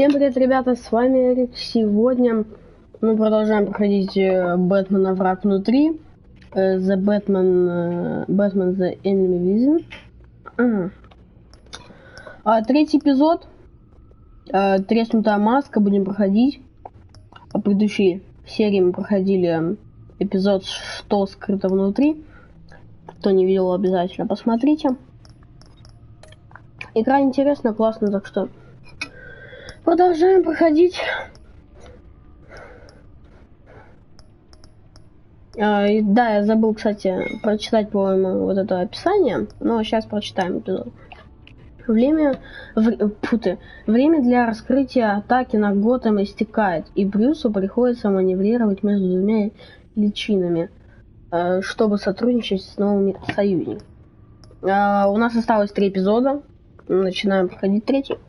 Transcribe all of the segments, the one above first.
Всем привет, ребята, с вами Эрик. Сегодня мы продолжаем проходить Бэтмена Враг Внутри. The Batman, Batman The Enemy Within. Третий эпизод. Треснутая маска будем проходить. А в предыдущей серии мы проходили эпизод «Что скрыто внутри». Кто не видел, обязательно посмотрите. Игра интересная, классная, так что продолжаем проходить. Да, я забыл, кстати, прочитать, по-моему, вот это описание, но сейчас прочитаем эпизод. Время для раскрытия атаки на Готэм истекает, и Брюсу приходится маневрировать между двумя личинами, чтобы сотрудничать с новыми союзниками. У нас осталось 3 эпизода, начинаем проходить третий.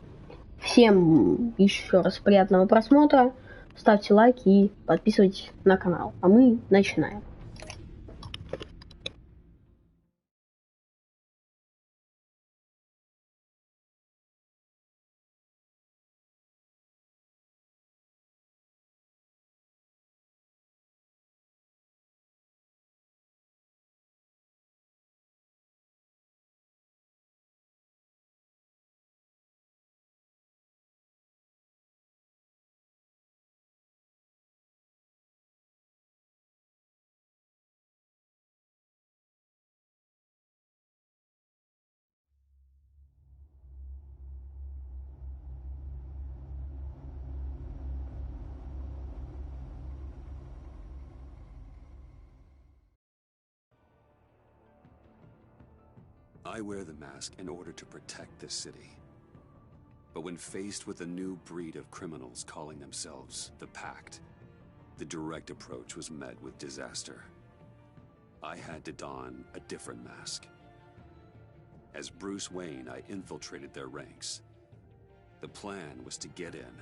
Всем еще раз приятного просмотра, ставьте лайки и подписывайтесь на канал, а мы начинаем. I wear the mask in order to protect this city. But when faced with a new breed of criminals calling themselves the Pact, the direct approach was met with disaster. I had to don a different mask. As Bruce Wayne, I infiltrated their ranks. The plan was to get in,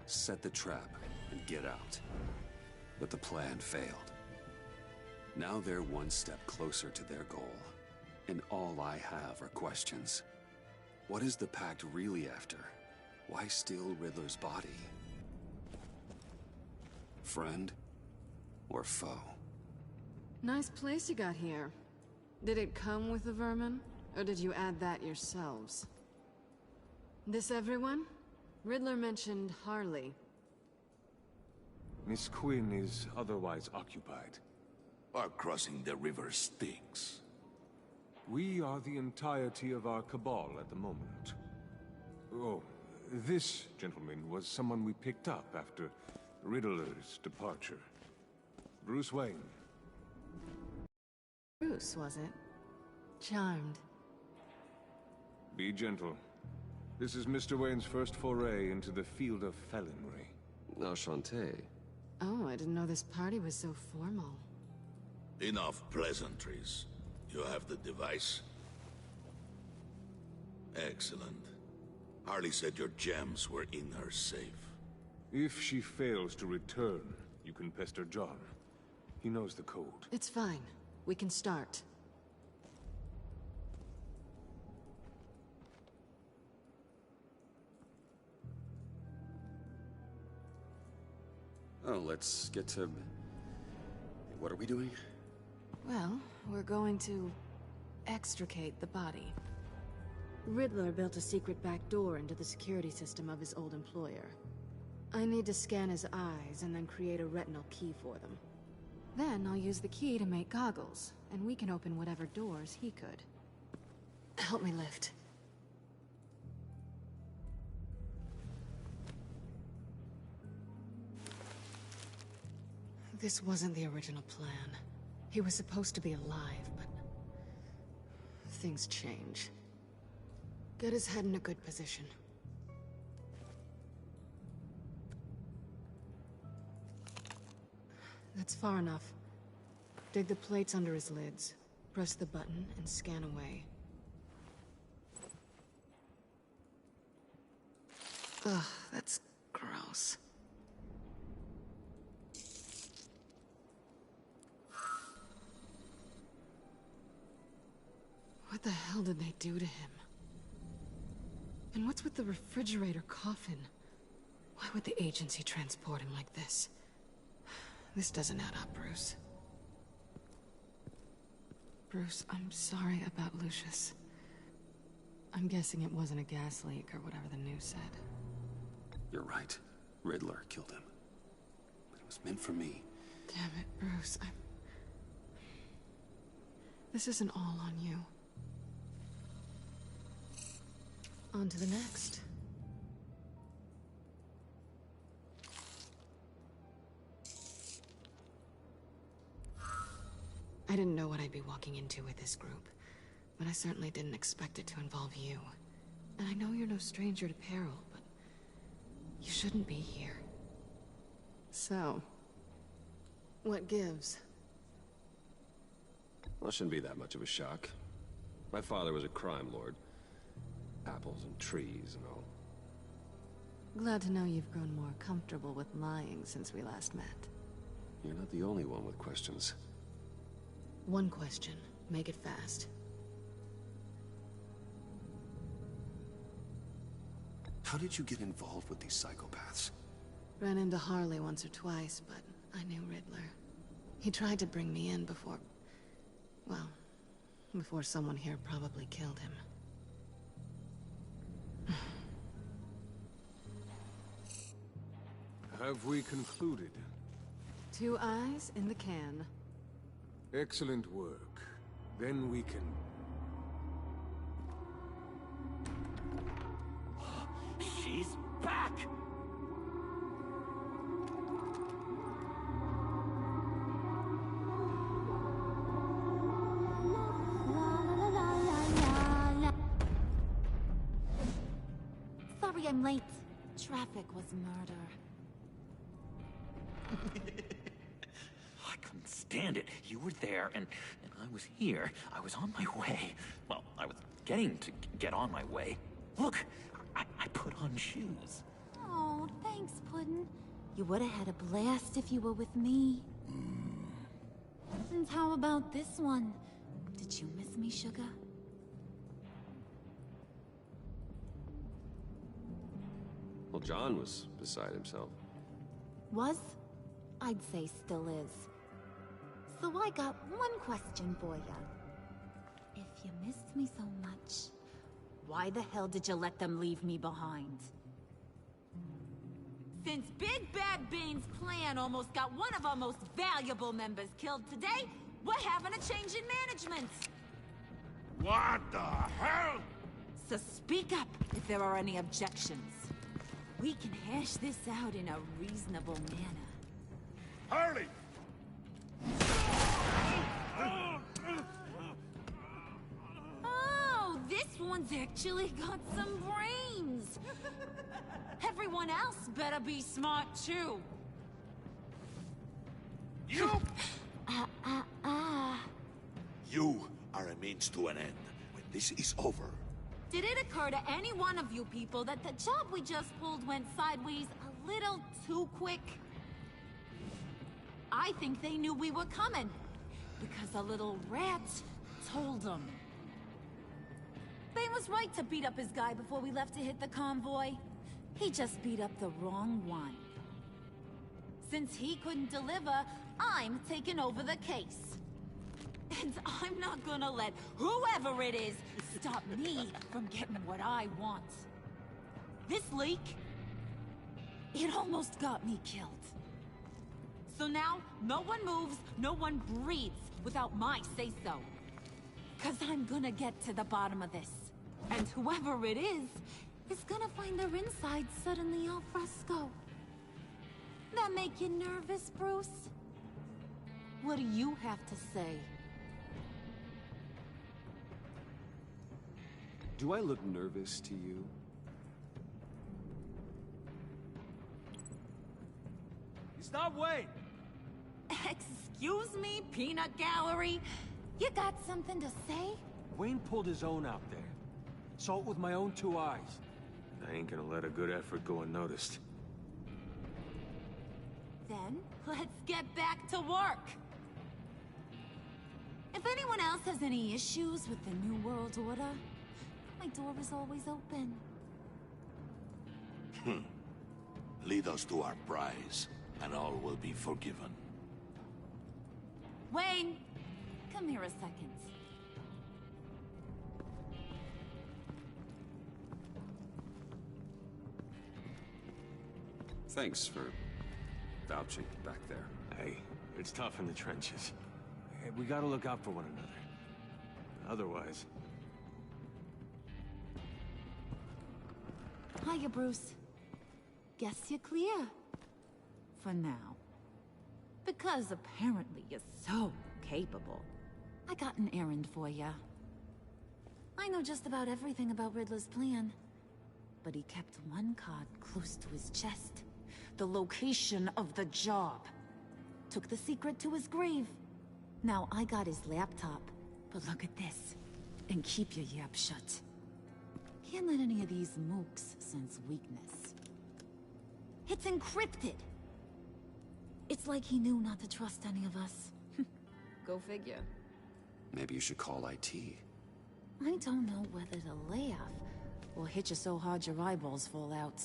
set the trap, and get out. But the plan failed. Now they're one step closer to their goal. And all I have are questions. What is the Pact really after? Why steal Riddler's body? Friend or foe? Nice place you got here. Did it come with the vermin? Or did you add that yourselves? This everyone? Riddler mentioned Harley. Miss Quinn is otherwise occupied. Our crossing the river Styx. We are the entirety of our cabal at the moment. Oh, this gentleman was someone we picked up after Riddler's departure. Bruce Wayne. Bruce, was it? Charmed. Be gentle. This is Mr. Wayne's first foray into the field of felonry. Enchanté. Oh, I didn't know this party was so formal. Enough pleasantries. You have the device? Excellent. Harley said your gems were in her safe. If she fails to return, you can pester John. He knows the code. It's fine. We can start. Oh, let's get to... What are we doing? Well, we're going to extricate the body. Riddler built a secret back door into the security system of his old employer. I need to scan his eyes and then create a retinal key for them. Then I'll use the key to make goggles, and we can open whatever doors he could. Help me lift. This wasn't the original plan. He was supposed to be alive, but things change. Get his head in a good position. That's far enough. Dig the plates under his lids, press the button, and scan away. Ugh, that's gross. What the hell did they do to him? And what's with the refrigerator coffin? Why would the agency transport him like this? This doesn't add up, Bruce. Bruce, I'm sorry about Lucius. I'm guessing it wasn't a gas leak or whatever the news said. You're right. Riddler killed him. But it was meant for me. Damn it, Bruce. This isn't all on you. On to the next. I didn't know what I'd be walking into with this group, but I certainly didn't expect it to involve you. And I know you're no stranger to peril, but you shouldn't be here. So, what gives? Well, it shouldn't be that much of a shock. My father was a crime lord. Apples and trees and all. Glad to know you've grown more comfortable with lying since we last met. You're not the only one with questions. One question. Make it fast. How did you get involved with these psychopaths? Ran into Harley once or twice, but I knew Riddler. He tried to bring me in before... well, before someone here probably killed him. Have we concluded? 2 eyes in the can. Excellent work. Then we can... She's back! Sorry I'm late. Traffic was murder. I couldn't stand it. You were there, and I was here. I was on my way. Well, I was getting to get on my way. Look, I put on shoes. Oh, thanks, Puddin'. You would have had a blast if you were with me. And how about this one? Did you miss me, sugar? Well, John was beside himself. Was? I'd say still is. So I got one question for ya. If you missed me so much, why the hell did you let them leave me behind? Since Big Bad Bane's plan almost got one of our most valuable members killed today, we're having a change in management. What the hell? So speak up if there are any objections. We can hash this out in a reasonable manner. Harley! Oh, this one's actually got some brains. Everyone else better be smart too. You! You are a means to an end. When this is over, Did it occur to any one of you people that the job we just pulled went sideways a little too quick? I think they knew we were coming, because a little rat told them. Bane was right to beat up his guy before we left to hit the convoy. He just beat up the wrong one. Since he couldn't deliver, I'm taking over the case. And I'm not gonna let whoever it is stop me from getting what I want. This leak, it almost got me killed. So now, no one moves, no one breathes without my say-so. 'Cause I'm gonna get to the bottom of this. And whoever it is gonna find their inside suddenly al fresco. That make you nervous, Bruce? What do you have to say? Do I look nervous to you? Stop, Wayne! Excuse me, peanut gallery? You got something to say? Wayne pulled his own out there. Saw it with my own 2 eyes. I ain't gonna let a good effort go unnoticed. Then, let's get back to work. If anyone else has any issues with the New World Order, my door is always open. Lead us to our prize, and all will be forgiven. Wayne, come here a second. Thanks for vouching back there. Hey, it's tough in the trenches. Hey, we gotta look out for one another. Otherwise... Hiya, Bruce. Guess you're clear. For now. Because apparently you're so capable. I got an errand for ya. I know just about everything about Riddler's plan. But he kept one card close to his chest. The location of the job. Took the secret to his grave. Now I got his laptop. But look at this. And keep your yap shut. Can't let any of these mooks sense weakness. It's encrypted. It's like he knew not to trust any of us. Go figure. Maybe you should call IT. I don't know whether to laugh or hit you so hard your eyeballs fall out.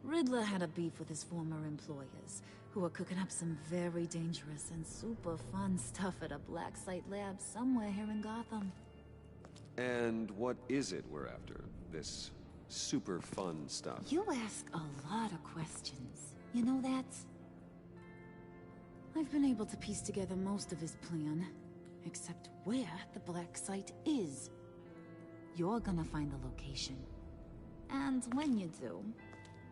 Riddler had a beef with his former employers, who were cooking up some very dangerous and super fun stuff at a black site lab somewhere here in Gotham. And what is it we're after? This super fun stuff? You ask a lot of questions. You know that? I've been able to piece together most of his plan, except where the black site is. You're gonna find the location. And when you do,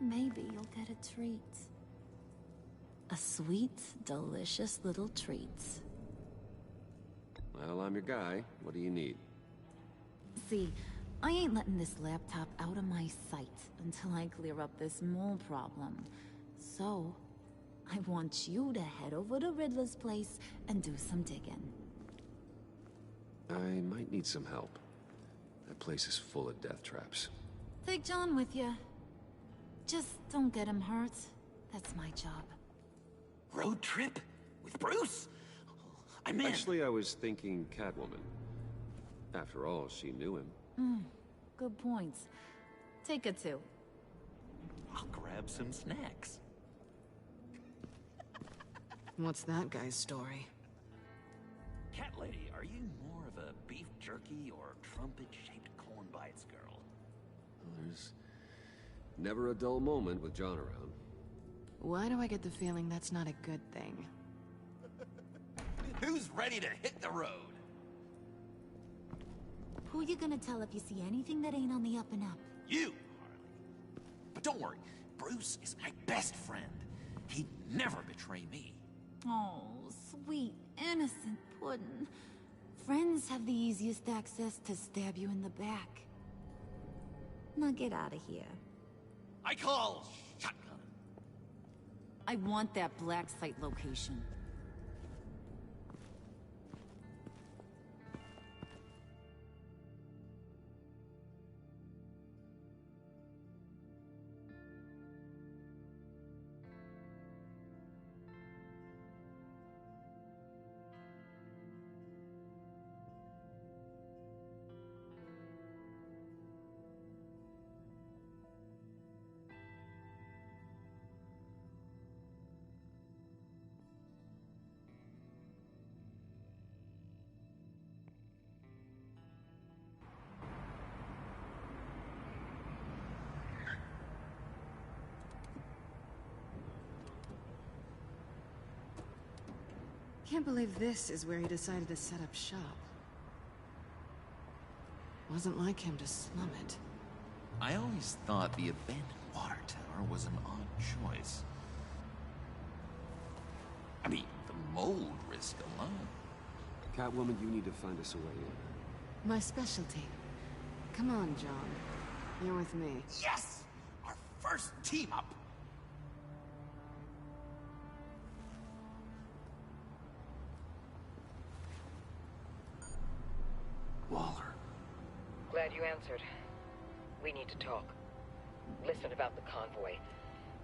maybe you'll get a treat. A sweet, delicious little treat. Well, I'm your guy. What do you need? See, I ain't letting this laptop out of my sight until I clear up this mole problem. So, I want you to head over to Riddler's place and do some digging. I might need some help. That place is full of death traps. Take John with you. Just don't get him hurt. That's my job. Road trip? With Bruce? I'm in. Actually, I was thinking Catwoman. After all, she knew him. Good points. Take her too. I'll grab some snacks. What's that guy's story? Cat lady, are you more of a beef jerky or trumpet-shaped corn bites girl? Well, there's never a dull moment with John around. Why do I get the feeling that's not a good thing? Who's ready to hit the road? Who you gonna tell if you see anything that ain't on the up and up? You, Harley. But don't worry, Bruce is my best friend. He'd never betray me. Oh, sweet, innocent puddin'. Friends have the easiest access to stab you in the back. Now get out of here. I call shotgun. I want that black site location. Can't believe this is where he decided to set up shop. Wasn't like him to slum it. I always thought the abandoned water tower was an odd choice. I mean, the mold risk alone. Catwoman, you need to find us a way in. My specialty. Come on, John. You're with me. Yes! Our first team up! Waller. Glad you answered. We need to talk. Listen about the convoy.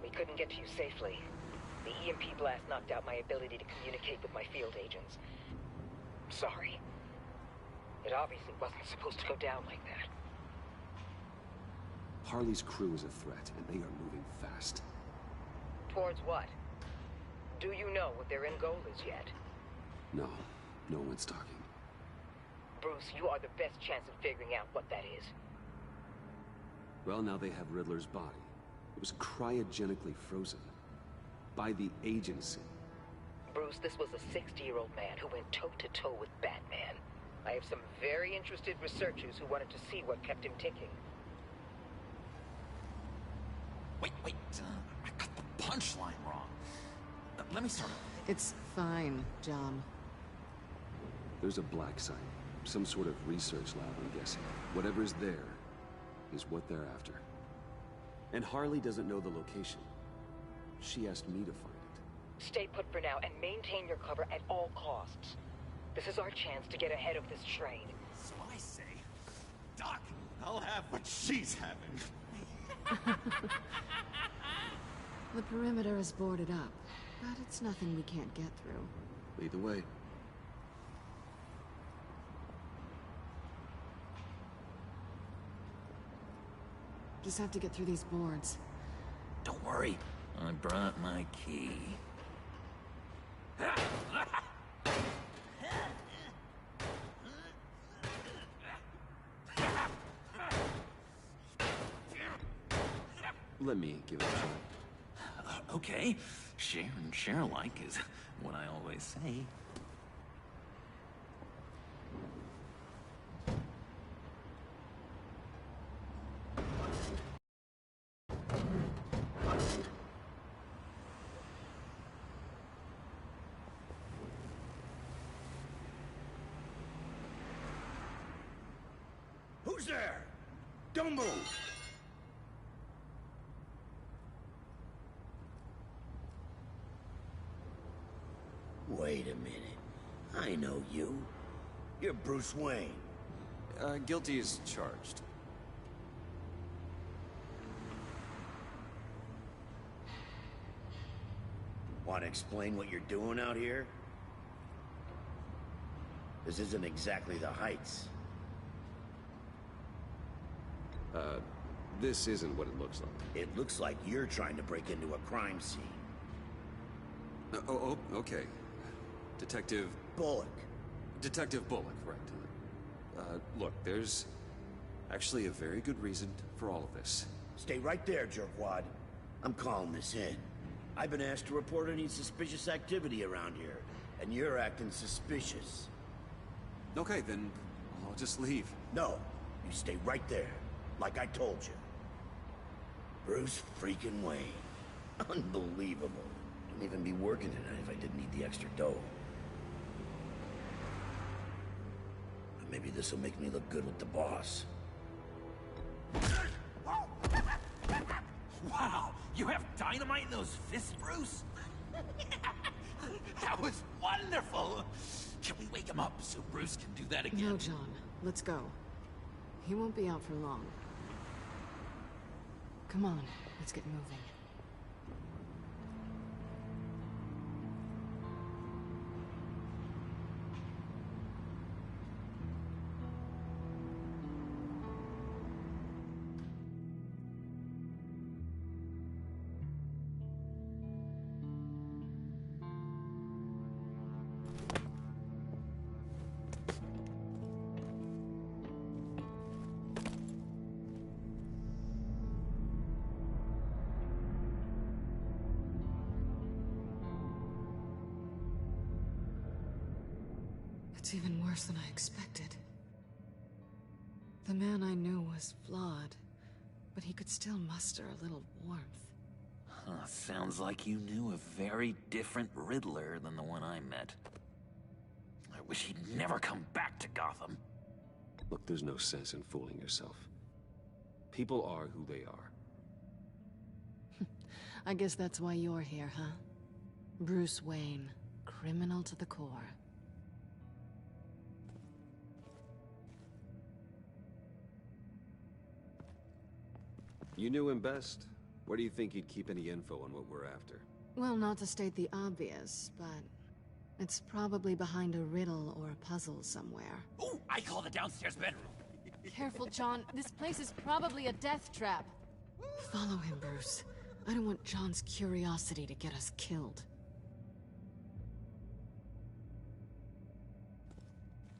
We couldn't get to you safely. The EMP blast knocked out my ability to communicate with my field agents. Sorry. It obviously wasn't supposed to go down like that. Harley's crew is a threat, and they are moving fast. Towards what? Do you know what their end goal is yet? No, no one's talking. Bruce, you are the best chance of figuring out what that is. Well, now they have Riddler's body. It was cryogenically frozen. By the agency. Bruce, this was a 60-year-old man who went toe-to-toe with Batman. I have some very interested researchers who wanted to see what kept him ticking. Wait, I got the punchline wrong. Let me start. It's fine, John. There's a black site. Some sort of research lab, I'm guessing. Whatever's there is what they're after. And Harley doesn't know the location. She asked me to find it. Stay put for now and maintain your cover at all costs. This is our chance to get ahead of this train. So I say, Doc, I'll have what she's having. The perimeter is boarded up, but it's nothing we can't get through. Lead the way. Just have to get through these boards. Don't worry, I brought my key. Let me give it a shot. Okay, share and share alike is what I always say. Who's there? Don't move! Wait a minute. I know you. You're Bruce Wayne. Guilty as charged. Want to explain what you're doing out here? This isn't exactly the Heights. This isn't what it looks like. It looks like you're trying to break into a crime scene. Okay. Detective... Bullock. Detective Bullock, right. Look, there's actually a very good reason for all of this. Stay right there, jerkwad. I'm calling this in. I've been asked to report any suspicious activity around here, and you're acting suspicious. Okay, then I'll just leave. No, you stay right there, like I told you. Bruce freaking Wayne. Unbelievable. Wouldn't even be working tonight if I didn't need the extra dough. But maybe this'll make me look good with the boss. Wow, you have dynamite in those fists, Bruce? That was wonderful! Can we wake him up so Bruce can do that again? No, John. Let's go. He won't be out for long. Come on, let's get moving. It's even worse than I expected. The man I knew was flawed, but he could still muster a little warmth. Huh, sounds like you knew a very different Riddler than the one I met. I wish he'd never come back to Gotham. Look, there's no sense in fooling yourself. People are who they are. I guess that's why you're here, huh? Bruce Wayne, criminal to the core. You knew him best. Where do you think he'd keep any info on what we're after? Well, not to state the obvious, but it's probably behind a riddle or a puzzle somewhere. Ooh, I call the downstairs bedroom. Careful, John. This place is probably a death trap. Follow him, Bruce. I don't want John's curiosity to get us killed.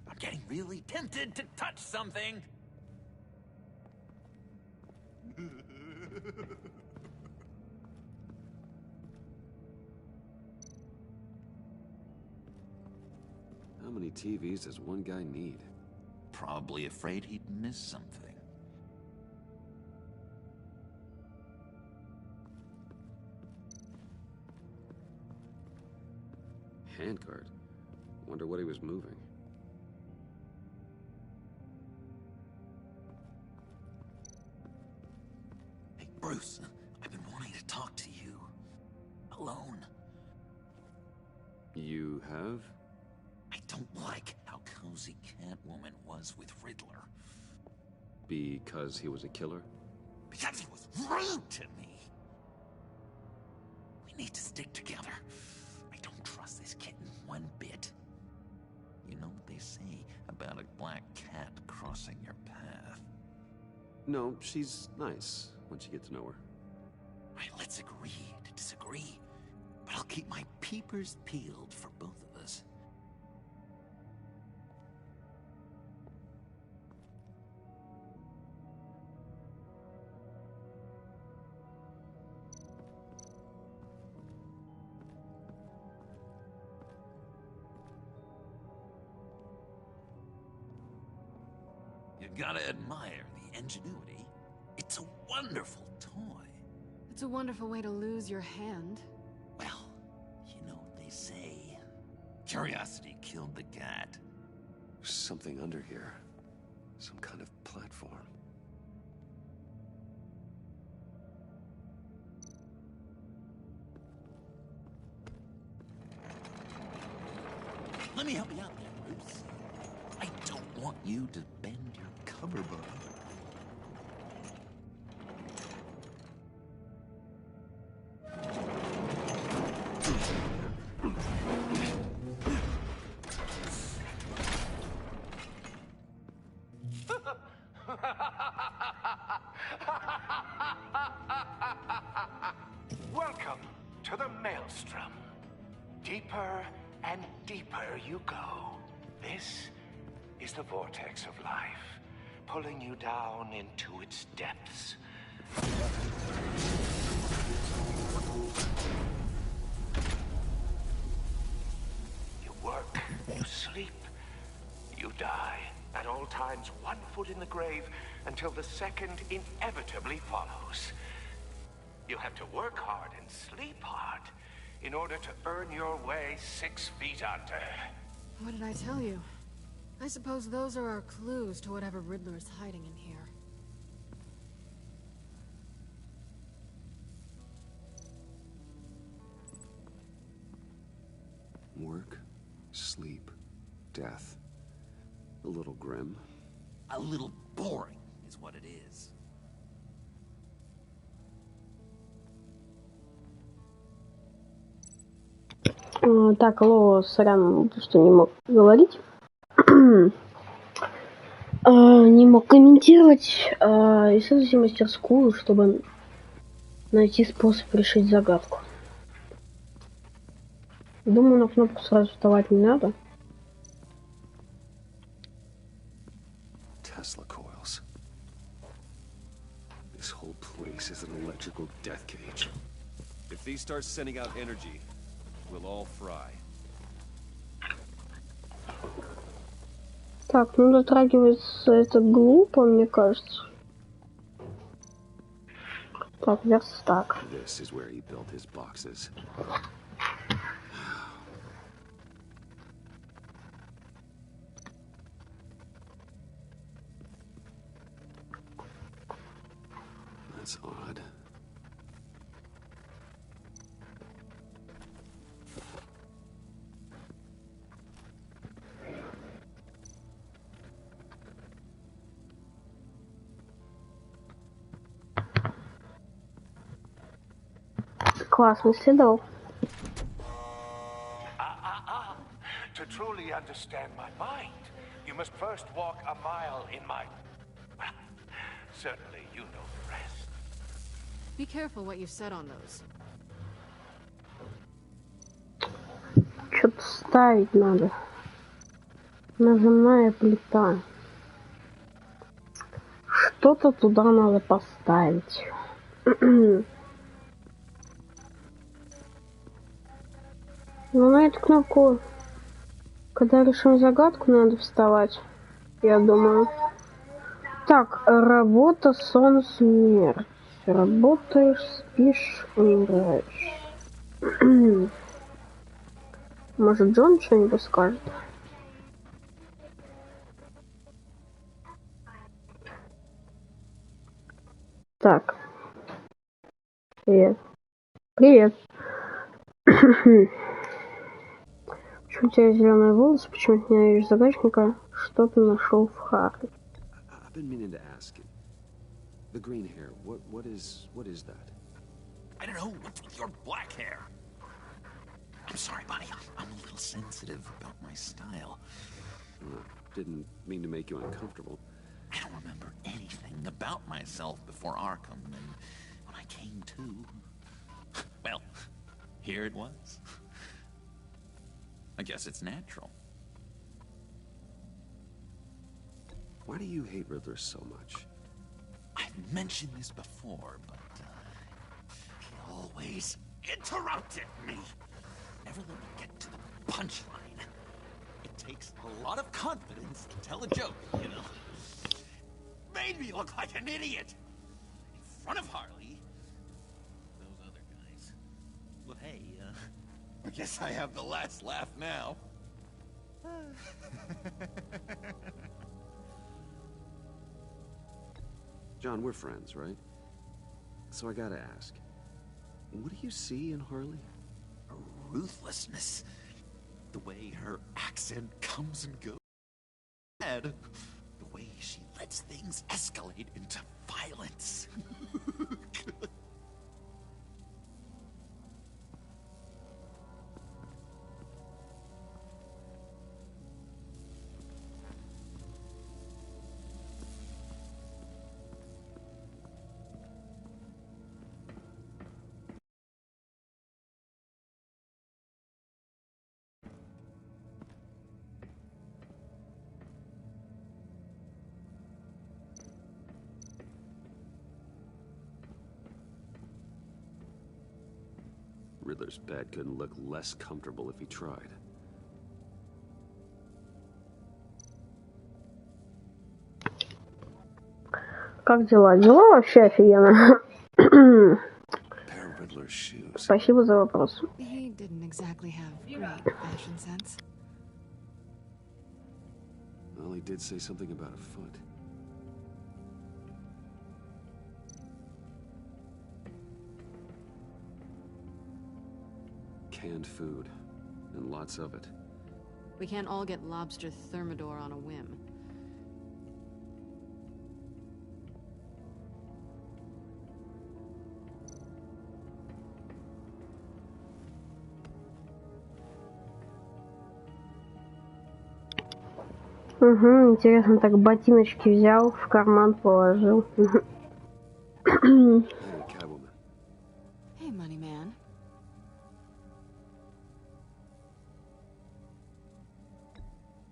I'm getting really tempted to touch something. How many TVs does one guy need? Probably afraid he'd miss something. Handguard. Wonder what he was moving. Hey, Bruce, I've been wanting to talk to you. Alone. You have? I don't like how cozy Catwoman was with Riddler. Because he was a killer? Because he was rude to me. We need to stick together. I don't trust this kitten one bit. You know what they say about a black cat crossing your path? No, she's nice once you get to know her. Right, let's agree to disagree. But I'll keep my peepers peeled for both of us. You gotta admire the ingenuity. It's a wonderful toy. It's a wonderful way to lose your hand. Well, you know what they say. Curiosity killed the cat. There's something under here. Some kind of platform. Let me help you out there, Bruce. I don't want you to bend your cover bar. Welcome to the Maelstrom. Deeper and deeper you go. This is the vortex of life, pulling you down into its depths. You work, you sleep, you die. At all times, 1 foot in the grave until the second inevitably follows. You have to work hard and sleep hard in order to earn your way 6 feet under. What did I tell you? I suppose those are our clues to whatever Riddler is hiding in here. Work, sleep, death. A little grim. A little boring is what it is. Так, алло, сорян, что не мог говорить. Не мог комментировать. Исследуйте мастерскую, чтобы найти способ решить загадку. Думаю, на кнопку сразу вставать не надо. Tesla coils. This whole place is an electrical death cage. If these start sending out energy, we'll all fry. Так, ну дотрагиваться это глупо, мне кажется. Так, верстак. This is where he built his boxes. That's odd. Классный следов. To truly understand my mind, you must first walk a mile in my... Well, certainly you know the rest. Be careful what you set on those. Что-то ставить надо. Нажимная плита. Что-то туда надо поставить. Ну, на эту кнопку, когда решим загадку, надо вставать, я думаю. Так, работа, сон, смерть. Работаешь, спишь, умираешь. Может, Джон что-нибудь скажет? Так. Привет. Привет. Почему у тебя зеленые волосы? Почему ты ненавидишь загадчика? Что ты нашел в Харли? I've been meaning to ask you. The green hair, what is that? I don't know, what's with your black hair? I'm sorry, buddy. I'm a little sensitive about my style. Didn't mean to make you uncomfortable. I don't remember anything about myself before Arkham, and when I came to, well, here it was. I guess it's natural. Why do you hate Riddler so much? I've mentioned this before, but he always interrupted me. Never let me get to the punchline. It takes a lot of confidence to tell a joke, you know. Made me look like an idiot in front of Harley. Those other guys. Well, hey, I guess I have the last laugh now. John, we're friends, right? So I gotta ask, what do you see in Harley? Her ruthlessness. The way her accent comes and goes. The way she lets things escalate into violence. Riddler's bed couldn't look less comfortable if he tried. Как дела? Дела вообще офигенно. Спасибо за вопрос. He didn't exactly have great fashion sense. Well, he did say something about a foot. Canned food, and lots of it. We can't all get lobster thermidor on a whim. Угу, интересно, так ботиночки взял, в карман положил. Hey, Catwoman. Hey, money man.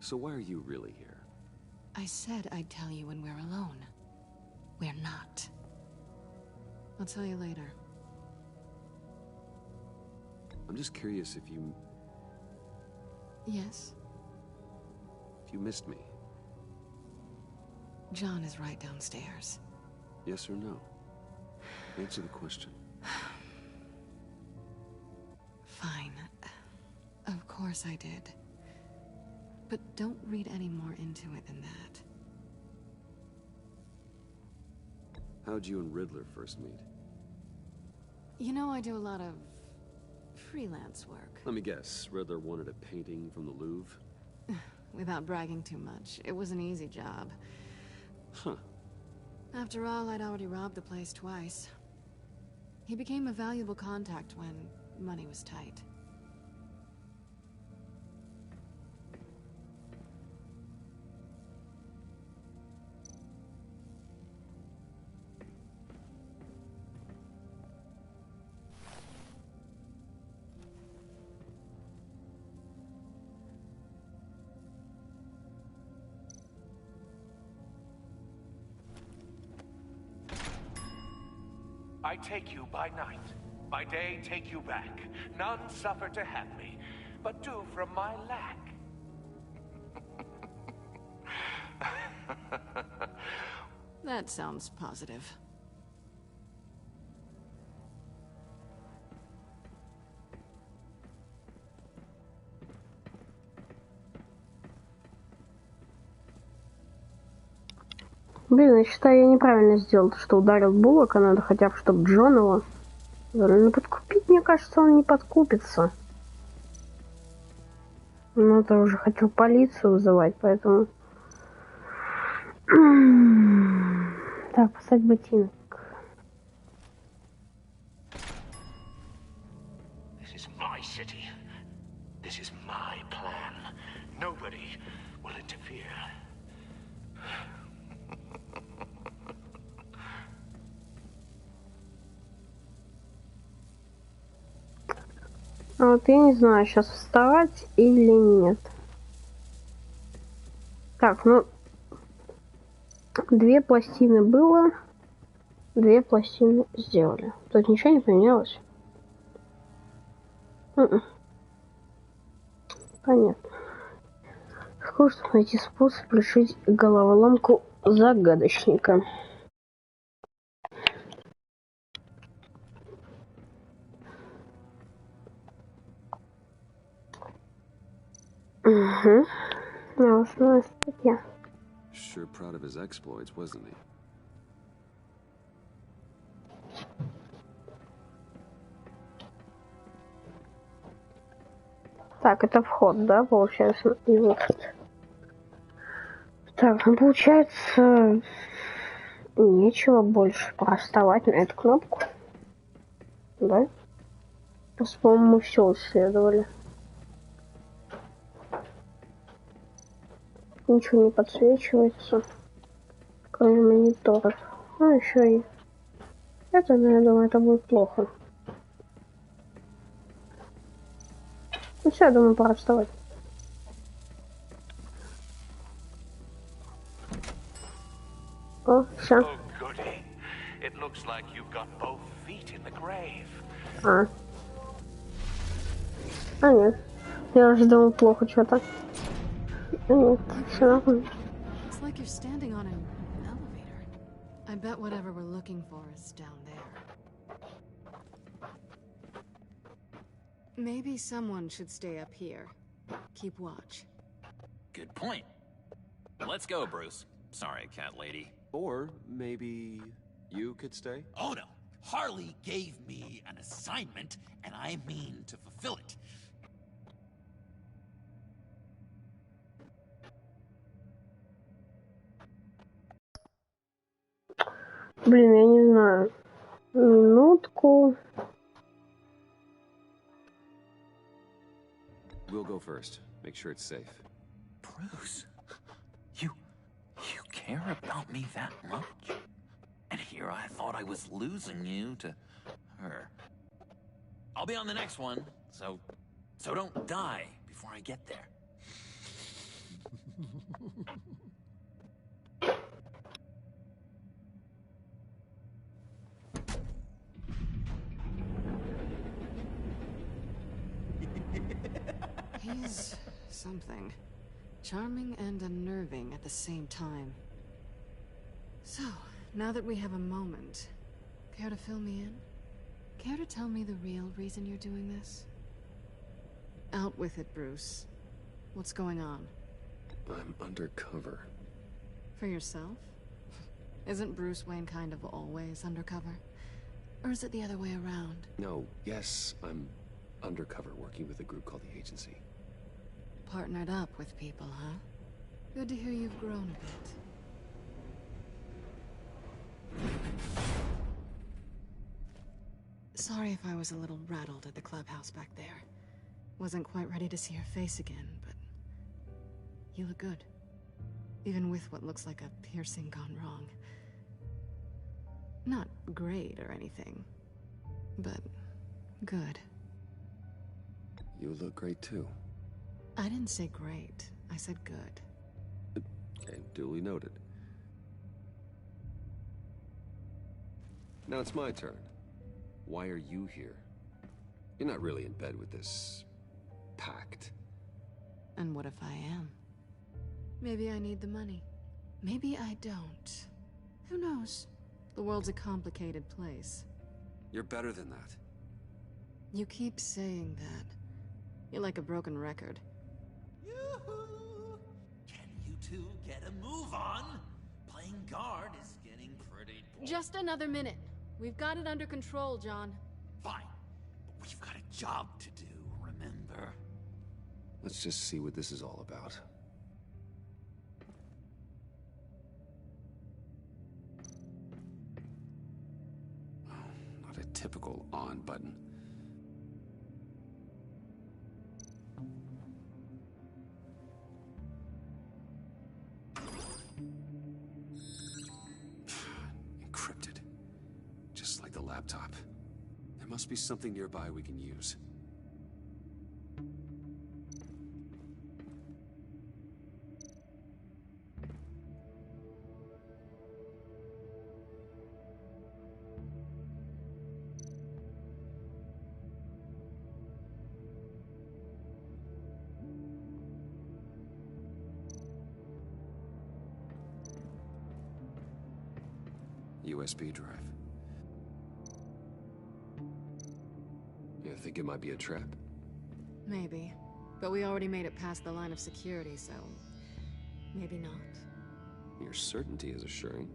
So why are you really here? I said I'd tell you when we're alone. We're not. I'll tell you later. I'm just curious if you... Yes? If you missed me. John is right downstairs. Yes or no? Answer the question. Fine. Of course I did. But don't read any more into it than that. How'd you and Riddler first meet? You know, I do a lot of freelance work. Let me guess, Riddler wanted a painting from the Louvre? Without bragging too much, it was an easy job. Huh. After all, I'd already robbed the place twice. He became a valuable contact when money was tight. I take you by night. By day, take you back. None suffer to have me, but do from my lack. That sounds positive. Блин, я считаю, я неправильно сделал, что ударил Буллок, а надо хотя бы, чтобы Джон его... Ну, подкупить, мне кажется, он не подкупится. Ну, это уже хотел полицию вызывать, поэтому... Так, поставить ботинок. This is my city. This is my plan. Nobody will interfere. А вот я не знаю, сейчас вставать или нет. Так, ну... 2 пластины было. 2 пластины сделали. Тут ничего не поменялось? Понятно. Скоро найти способ решить головоломку загадочника. Угу. Новостная статья. Sure proud of his exploits, wasn't he? Так, это вход, да, получается, и выход. Так, ну получается, нечего больше проставать на эту кнопку. Да? Просто, по-моему, мы все исследовали. Ничего не подсвечивается, кроме мониторов. Ну, еще и это, но я думаю, это будет плохо. Ну все, я думаю, пора вставать. О, все. А нет. Я уже думал, плохо что-то. Нет, все нормально. It's like you're standing on an elevator. I bet whatever we're looking for is down there. Maybe someone should stay up here. Keep watch. Good point. Let's go, Bruce. Sorry, cat lady. Or maybe you could stay? Oh no. Harley gave me an assignment, and I mean to fulfill it. Блин, я не знаю. Минутку. We'll go first. Make sure it's safe. Bruce, you care about me that much? And here I thought I was losing you to her. I'll be on the next one, so don't die before I get there. He's something. Charming and unnerving at the same time. So, now that we have a moment, care to fill me in? Care to tell me the real reason you're doing this? Out with it, Bruce. What's going on? I'm undercover. For yourself? Isn't Bruce Wayne kind of always undercover? Or is it the other way around? No, yes, I'm undercover working with a group called the Agency. Partnered up with people, huh? Good to hear you've grown a bit. Sorry if I was a little rattled at the clubhouse back there. Wasn't quite ready to see your face again, but you look good. Even with what looks like a piercing gone wrong. Not great or anything, but good. You look great too. I didn't say great. I said good. Okay, duly noted. Now it's my turn. Why are you here? You're not really in bed with this... pact. And what if I am? Maybe I need the money. Maybe I don't. Who knows? The world's a complicated place. You're better than that. You keep saying that. You're like a broken record. Yoo-hoo! Can you two get a move on? Playing guard is getting pretty boring. Just another minute. We've got it under control, John. Fine. But we've got a job to do, remember? Let's just see what this is all about. Not a typical on button. Encrypted. Just like the laptop. There must be something nearby we can use. USB drive. You think it might be a trap? Maybe. But we already made it past the line of security, so... maybe not. Your certainty is assuring.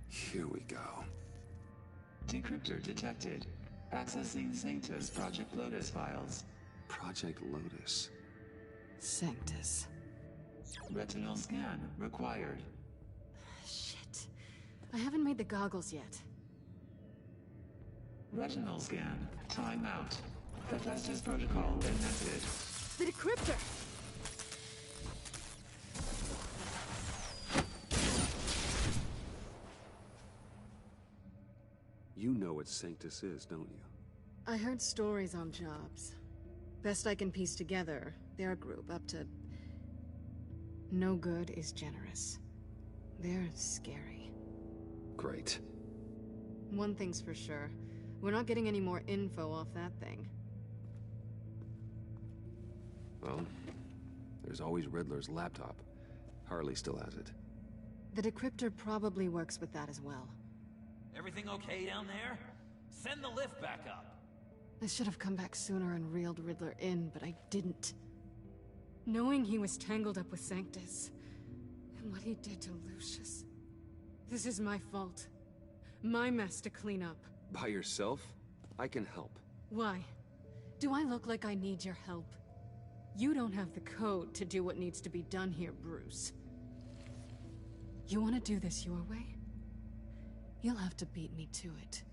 Here we go. Decryptor detected. Accessing Sanctus Project Lotus files. Project Lotus. Sanctus. Retinal scan required. Shit. I haven't made the goggles yet. Retinal scan. Timeout. Hephaestus protocol enacted. The decryptor! You know what Sanctus is, don't you? I heard stories on jobs. Best I can piece together, their group up to... no good is generous. They're scary. Great. One thing's for sure. We're not getting any more info off that thing. Well, there's always Riddler's laptop. Harley still has it. The decryptor probably works with that as well. Everything okay down there? Send the lift back up. I should have come back sooner and reeled Riddler in, but I didn't. Knowing he was tangled up with Sanctus, and what he did to Lucius. This is my fault. My mess to clean up. By yourself? I can help. Why? Do I look like I need your help? You don't have the code to do what needs to be done here, Bruce. You want to do this your way? You'll have to beat me to it.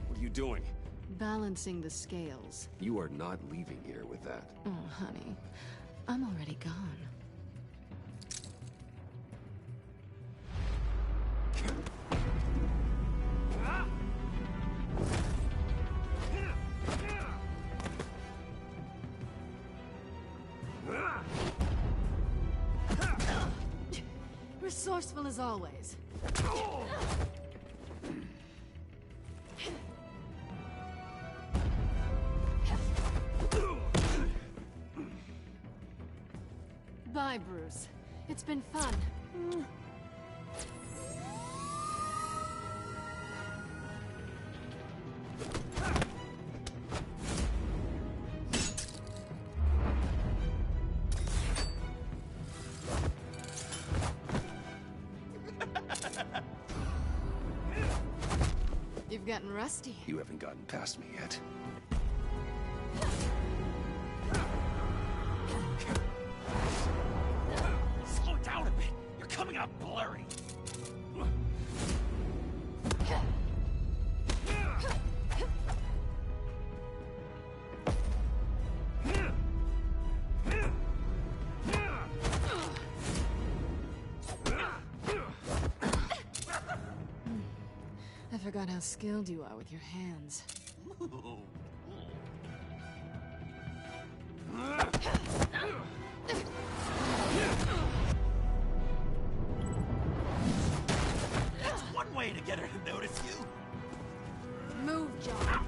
What are you doing? Balancing the scales. You are not leaving here with that. Oh, honey. I'm already gone. Resourceful as always. Bye, Bruce. It's been fun. You've gotten rusty. You haven't gotten past me yet. Slow down a bit. You're coming out blurry. forgot how skilled you are with your hands. That's one way to get her to notice you. Move, John.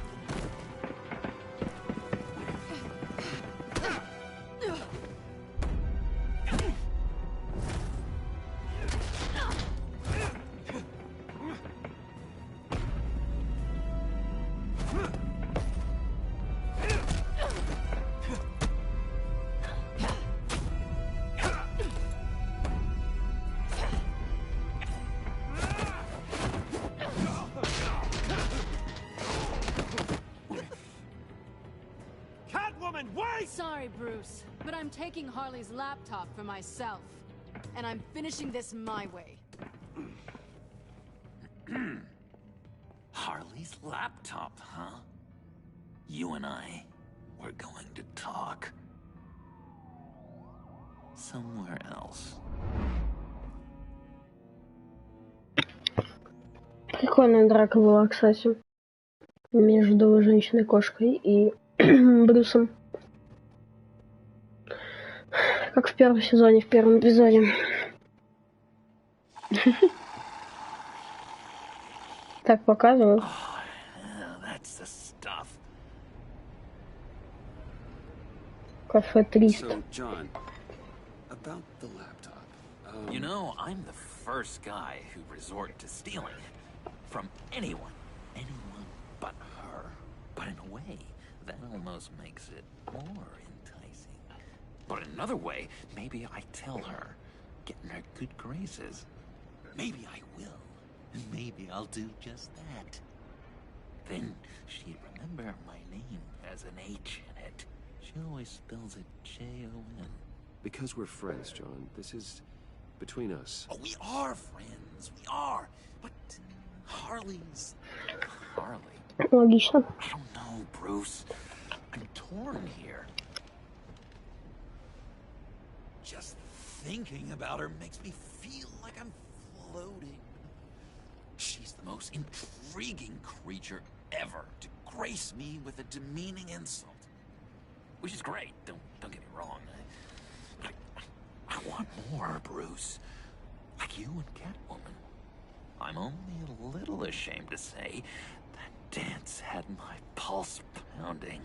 Sorry, Bruce, but I'm taking Harley's laptop for myself. And I'm finishing this my way. Harley's laptop, huh? You and I, we're going to talk. Somewhere else. Прикольная драка была, кстати. Между женщиной-кошкой и Брюсом. Как в первом сезоне, в первом эпизоде. Так показывают. Кафе 300. So, John, about the laptop. You know, I'm the first guy who resort to stealing from anyone but her. But in a way, that almost makes it more enticing. But in another way, maybe I tell her, get in her good graces. Maybe I will. And maybe I'll do just that. Then she'd remember my name as an H in it. She always spells it J-O-N. Because we're friends, John. This is between us. Oh, we are friends. We are. But Harley's... Harley? Логично. I don't know, Bruce. I'm torn here. Just thinking about her makes me feel like I'm floating. She's the most intriguing creature ever to grace me with a demeaning insult. Which is great, don't get me wrong. I want more, Bruce. Like you and Catwoman. I'm only a little ashamed to say that dance had my pulse pounding.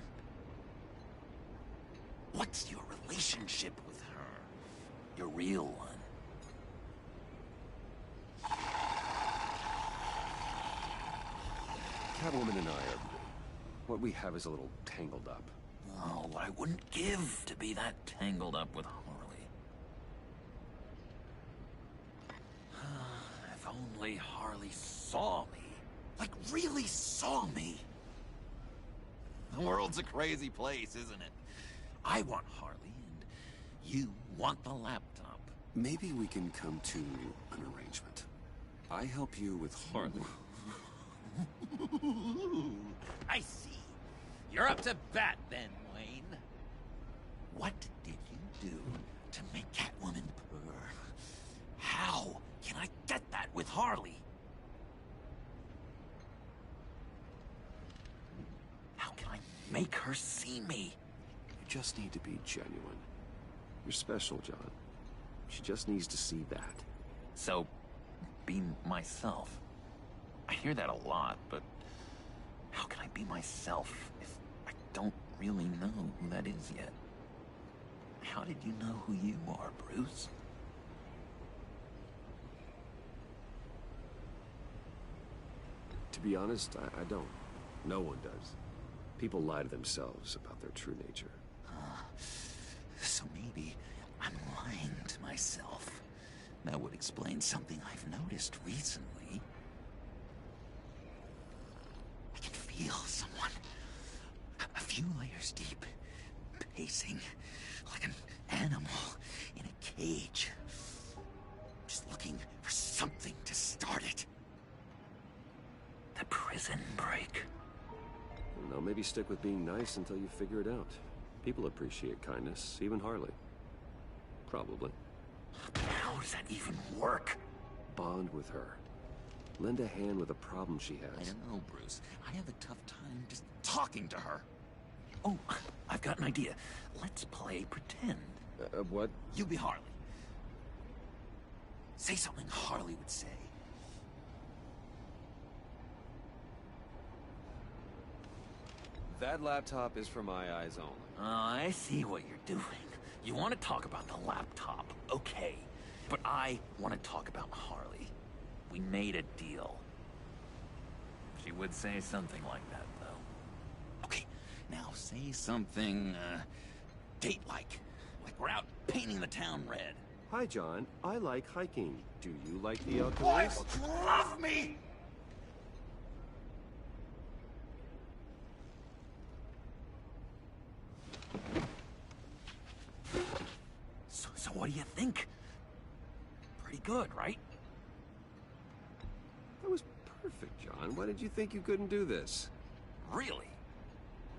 What's your relationship with her? Your real one? Catwoman and I are... what we have is a little tangled up. Oh, what I wouldn't give to be that tangled up with Harley. If only Harley saw me. Like, really saw me. The world's a crazy place, isn't it? I want Harley, and you want the laptop. Maybe we can come to an arrangement. I help you with Harley. I see. You're up to bat then, Wayne. What did you do to make Catwoman purr? How can I get that with Harley? How can I make her see me? You just need to be genuine. You're special, John. She just needs to see that. So, be myself. I hear that a lot, but how can I be myself if I don't really know who that is yet? How did you know who you are, Bruce? To be honest, I don't. No one does. People lie to themselves about their true nature. So maybe I'm lying to myself. That would explain something I've noticed recently. I can feel someone a few layers deep, pacing like an animal in a cage. Just looking for something to start it. The prison break. Well, maybe stick with being nice until you figure it out. People appreciate kindness, even Harley. Probably. How does that even work? Bond with her. Lend a hand with a problem she I has. don't know, Bruce. I have a tough time just talking to her. Oh, I've got an idea. Let's play pretend. What? You be Harley. Say something Harley would say. That laptop is for my eyes only. I see what you're doing. You want to talk about the laptop, okay. But I want to talk about Harley. We made a deal. She would say something like that, though. Okay, now say something, date-like. Like we're out painting the town red. Hi, John. I like hiking. Do you like the outdoors? Love me! So what do you think? Pretty good, right? That was perfect, John. Why did you think you couldn't do this? Really?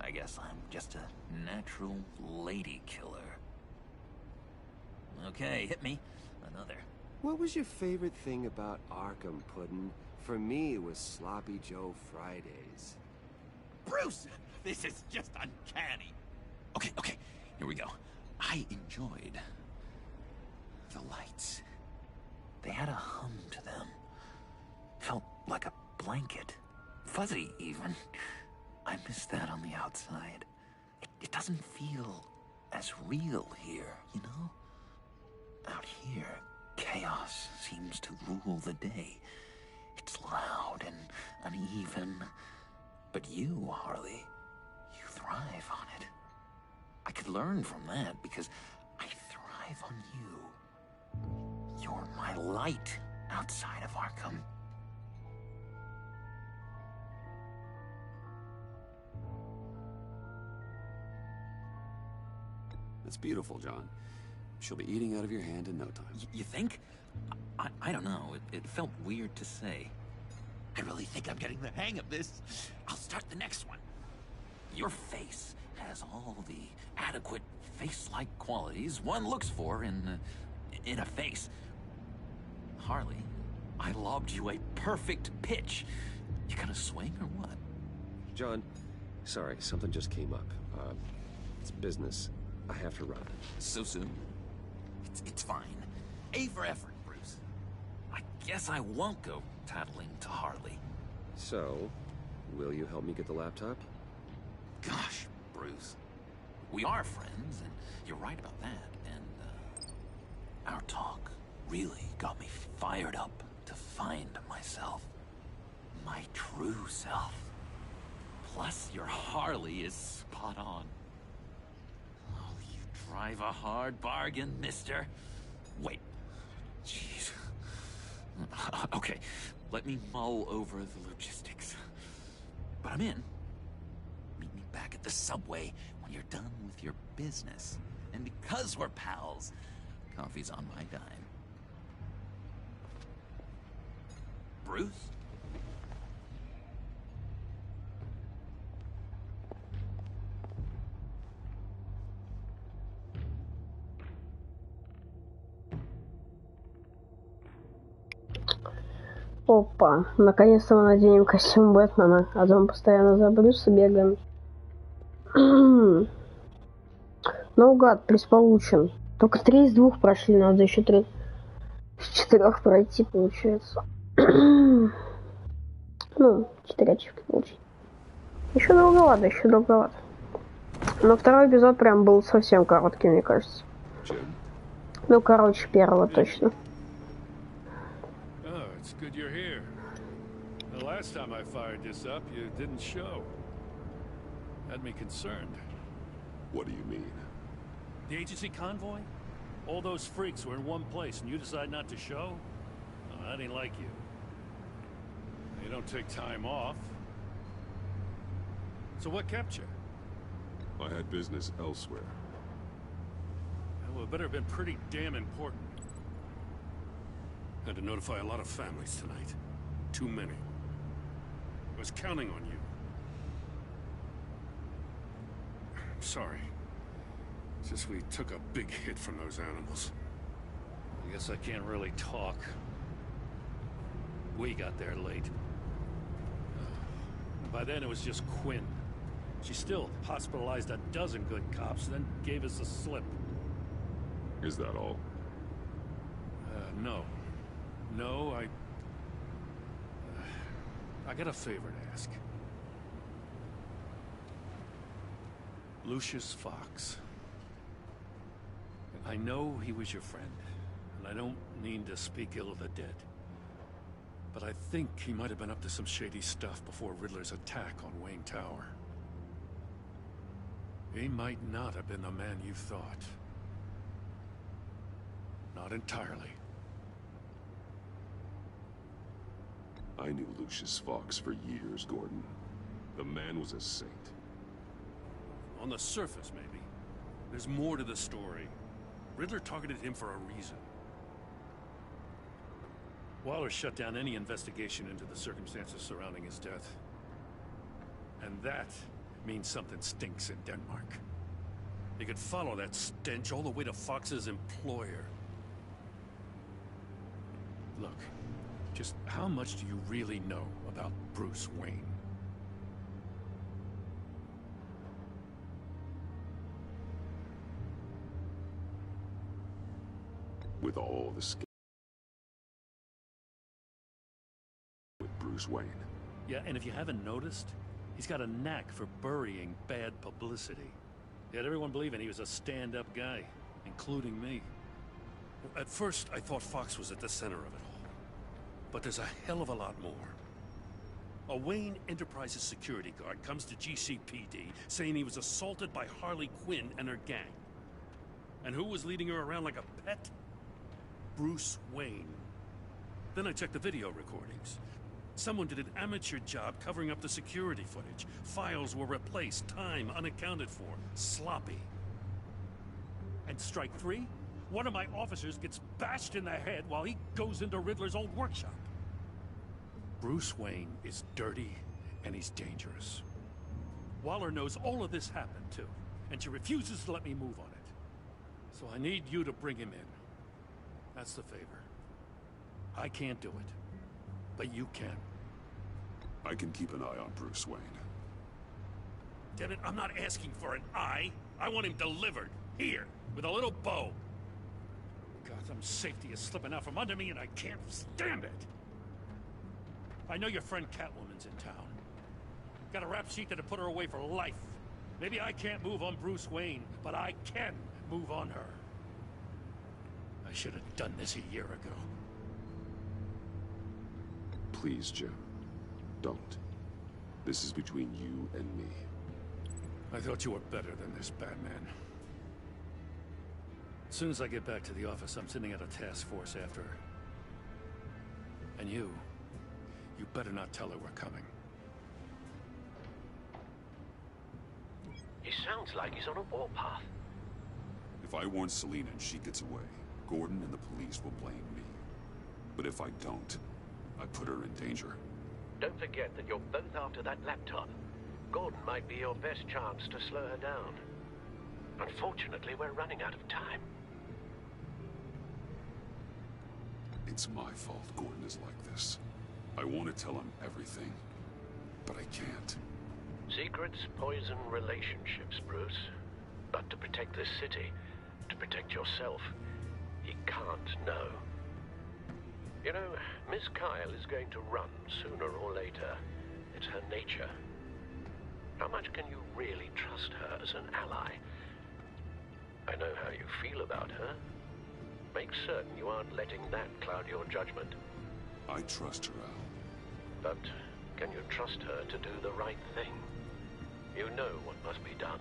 I guess I'm just a natural lady killer. Okay, hit me. Another. What was your favorite thing about Arkham, Puddin'? For me, it was Sloppy Joe Fridays. Bruce! This is just uncanny. Okay, here we go. I enjoyed the lights. They had a hum to them. Felt like a blanket. Fuzzy, even. I miss that on the outside. It doesn't feel as real here, you know? Out here, chaos seems to rule the day. It's loud and uneven. But you, Harley, you thrive on it. I could learn from that because I thrive on you. You're my light outside of Arkham. That's beautiful, John. She'll be eating out of your hand in no time. You think? I don't know. It felt weird to say. I really think I'm getting the hang of this. I'll start the next one. Your face has all the adequate face-like qualities one looks for in a face. Harley, I lobbed you a perfect pitch. You gonna swing or what? John, sorry, something just came up. It's business. I have to run. So soon? It's fine. A for effort, Bruce. I guess I won't go tattling to Harley. So, will you help me get the laptop? Gosh, Bruce. We are friends, and you're right about that. And, our talk really got me fired up to find myself. My true self. Plus, your Harley is spot on. Oh, you drive a hard bargain, mister. Wait. Jeez. Okay, let me mull over the logistics. But I'm in. Meet me back at the subway when you're done with your business. And because we're pals, coffee's on my dime. Bruce? Опа, наконец-то мы наденем костюм Бэтмена, а то мы постоянно за Брюса бегаем. Наугад, приз получен. Только 3 из 2 прошли, надо еще 3 из 4 пройти, получается. Ну, 4 ачивки получить. Еще долговато. Но второй эпизод прям был совсем короткий, мне кажется. Ну, короче, первого точно. It's good you're here. The last time I fired this up, you didn't show. Had me concerned. What do you mean? The agency convoy? All those freaks were in one place and you decide not to show? Oh, that ain't like you. You don't take time off. So what kept you? I had business elsewhere. Well, it better have been pretty damn important. Had to notify a lot of families tonight. Too many. I was counting on you. I'm sorry. It's just we took a big hit from those animals. I guess I can't really talk. We got there late. By then it was just Quinn. She still hospitalized a dozen good cops, then gave us the slip. Is that all? No. No, I got a favor to ask. Lucius Fox. I know he was your friend, and I don't mean to speak ill of the dead. But I think he might have been up to some shady stuff before Riddler's attack on Wayne Tower. He might not have been the man you thought. Not entirely. I knew Lucius Fox for years, Gordon. The man was a saint. On the surface, maybe. There's more to the story. Riddler targeted him for a reason. Waller shut down any investigation into the circumstances surrounding his death. And that means something stinks in Denmark. You could follow that stench all the way to Fox's employer. Look, just how much do you really know about Bruce Wayne? With all the skill with Bruce Wayne. Yeah, and if you haven't noticed, he's got a knack for burying bad publicity. He had everyone believing he was a stand-up guy, including me. At first, I thought Fox was at the center of it all. But there's a hell of a lot more. A Wayne Enterprises security guard comes to GCPD saying he was assaulted by Harley Quinn and her gang. And who was leading her around like a pet? Bruce Wayne. Then I checked the video recordings. Someone did an amateur job covering up the security footage. Files were replaced, time unaccounted for, sloppy. And strike three? One of my officers gets bashed in the head while he goes into Riddler's old workshop. Bruce Wayne is dirty and he's dangerous. Waller knows all of this happened too, and she refuses to let me move on it. So I need you to bring him in. That's the favor. I can't do it, but you can. I can keep an eye on Bruce Wayne. Damn it, I'm not asking for an eye. I want him delivered, here, with a little bow. Gotham's safety is slipping out from under me and I can't stand it. I know your friend Catwoman's in town. Got a rap sheet that'll put her away for life. Maybe I can't move on Bruce Wayne, but I can move on her. I should have done this a year ago. Please, Jim. Don't. This is between you and me. I thought you were better than this, Batman. As soon as I get back to the office, I'm sending out a task force after her. And you better not tell her we're coming. He sounds like he's on a warpath. If I warn Selina and she gets away, Gordon and the police will blame me. But if I don't, I put her in danger. Don't forget that you're both after that laptop. Gordon might be your best chance to slow her down. Unfortunately, we're running out of time. It's my fault Gordon is like this. I want to tell him everything, but I can't. Secrets poison relationships, Bruce. But to protect this city, to protect yourself, he can't know. You know, Miss Kyle is going to run sooner or later. It's her nature. How much can you really trust her as an ally? I know how you feel about her. Make certain you aren't letting that cloud your judgment. I trust her, Al. But can you trust her to do the right thing? You know what must be done.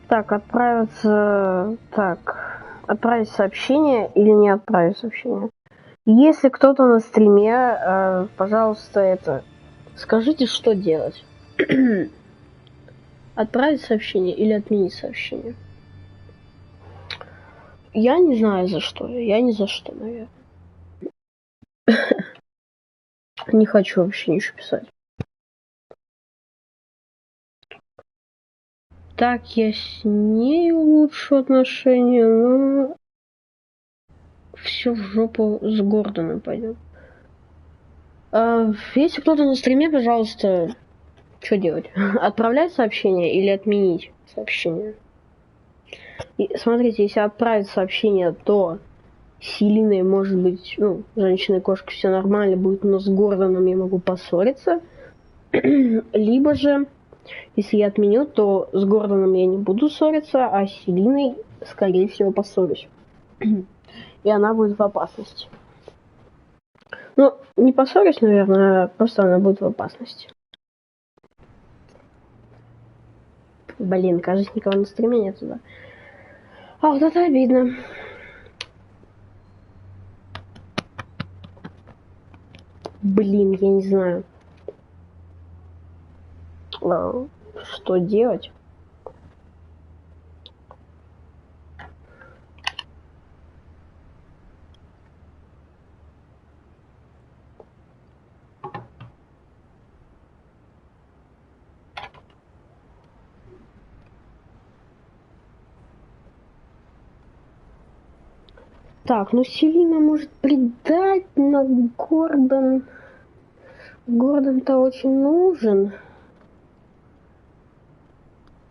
Так, отправиться... Так, отправить сообщение или не отправить сообщение? Если кто-то на стриме, пожалуйста, скажите, что делать. Отправить сообщение или отменить сообщение? Я не знаю за что. Я ни за что, наверное. Не хочу вообще ничего писать. так я с ней улучшу отношения, но все в жопу с Гордоном пойдет. Если кто-то на стриме, пожалуйста, что делать? Отправлять сообщение или отменить сообщение? И смотрите, если отправить сообщение, то с Селиной, может быть, ну, женщина-кошка, все нормально будет, но с Гордоном я могу поссориться. Либо же, если я отменю, то с Гордоном я не буду ссориться, а с Селиной, скорее всего, поссорюсь. И она будет в опасности. Ну, не поссорюсь, наверное, а просто она будет в опасности. Блин, кажется, никого на стриме нет туда. А вот это обидно. Блин, я не знаю. Что делать? Так, ну Селина может предать, но Гордон-то очень нужен.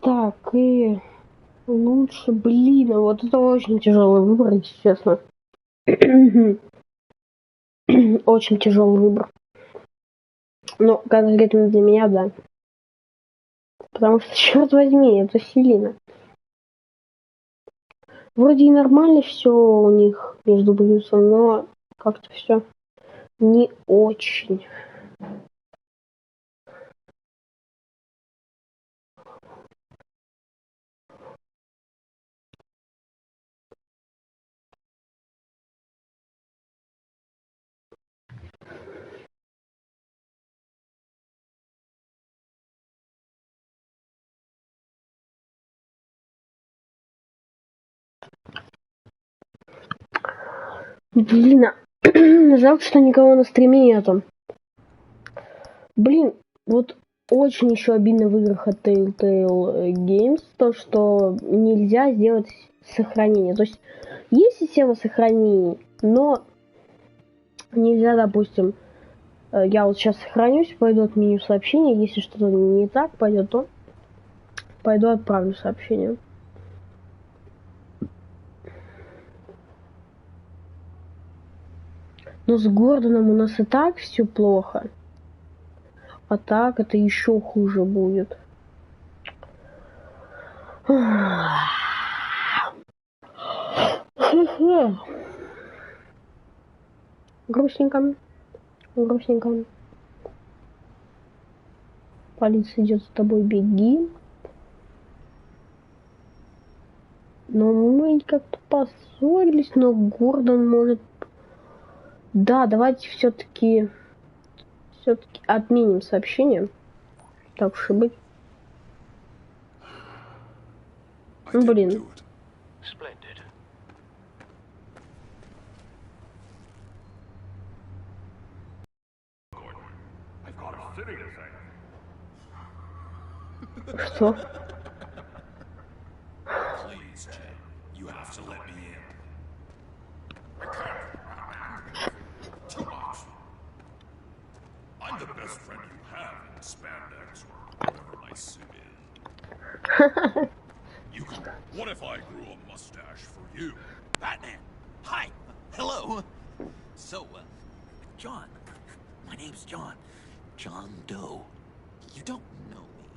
Так, и лучше, блин, а вот это очень тяжелый выбор, если честно. Очень тяжелый выбор. Но конкретно для меня, да. Потому что, черт возьми, это Селина. Вроде и нормально все у них между Брюсом, но как-то все не очень. Блин, жалко, что никого на стриме нету. Блин, вот очень еще обидно в играх от Telltale Games то, что нельзя сделать сохранение. То есть есть система сохранений, но нельзя, допустим, я вот сейчас сохранюсь, пойду отменю сообщение, если что-то не так пойдет, то пойду отправлю сообщение. Но с Гордоном у нас и так все плохо. А так это еще хуже будет. Грустненько. Грустненько. Полиция идет за тобой, беги. Но мы как-то поссорились, но Гордон может... Да, давайте все-таки отменим сообщение. Так уж и быть. Ну, блин. Что? What if I grew a mustache for you? Batman! Hi! Hello! So, John. My name's John. John Doe. You don't know me.